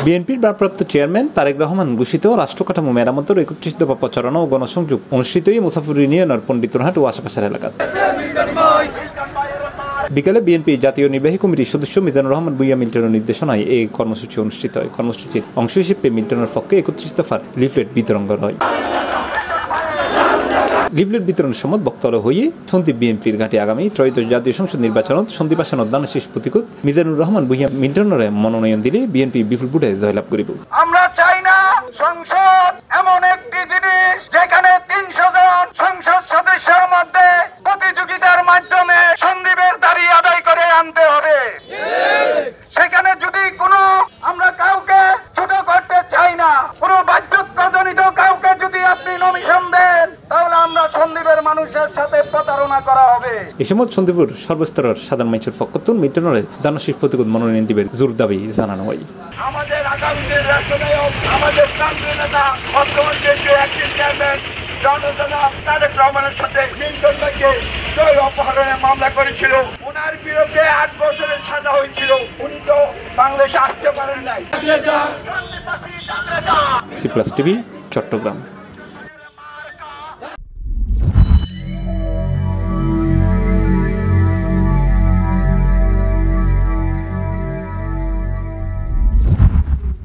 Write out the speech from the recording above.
বিএনপির ভারপ্রাপ্ত চেয়ারম্যান তারেক রহমান ঘোষিত রাষ্ট্রকাঠামো মেরামতের ৩১ দফা প্রচারণা ও গণসংযোগ অনুষ্ঠিতই মুসাফির ইউনিয়নের পণ্ডিতরহাট ও আশেপাশের এলাকায়। বিকালে বিএনপি জাতীয় নির্বাহী কমিটির সদস্য মিজানুর রহমান ভূঁইয়া মিল্টনের নির্দেশনায় এই কর্মসূচি অনুষ্ঠিত হয়। কর্মসূচির অংশ হিসেবে মিল্টনের পক্ষে ৩১ দফার লিফলেট বিতরণ করা হয়। লিফলেট বিতরণের সময় বক্তব্য হয়ে সন্দীপ বিএনপির ঘাটে আগামী ত্রয়োদশ জাতীয় সংসদ নির্বাচনত সন্দীপ আসনত দানের শেষ প্রতিকুত মিজানুর রহমান ভূঁইয়া মিল্টনের মনোনয়ন দিলে বিএনপি বিপুল ভোটে জয়লাভ করিব। আমরা চাই না সংসদ এমন একটি জিনিস যেখানে ৩০০ জন সংসদ সদস্যের মধ্যে প্রতিযোগিতার মাধ্যমে সন্দীপের দাবি আদায় করে আনতে হবে। সেখানে যদি কোনো আমরা কাউকে ছোট করতে চাই না, কোনো বাধ্যতাজনিত কাউকে যদি আপনি নমিশন দেন তাহলে আমরা সন্দীপের মানুষের সাথে প্রতারণা করা হবে। এই সময় সন্দীপুর সর্বস্তরের সাধারণ মানুষের পক্ষতুন মিল্টনের দানশীষ প্রতিকুত মনোনয়ন দিবের জোর দাবি জানানো হয়। আমাদের আগামী দিনের রাষ্ট্রনায়ক, আমাদের প্রান্তীয় নেতা, বর্তমান দেশের অ্যাক্টিং চেয়ারম্যান তারেক রহমানের সাথে মিল্টনকে অপহরণের মামলা করেছিল। ওনার বিরুদ্ধে ৮ বছরের সাজা হয়েছিল। উনি তো বাংলাদেশে আসতে পারেন নাই। C plus TV, Chittagong.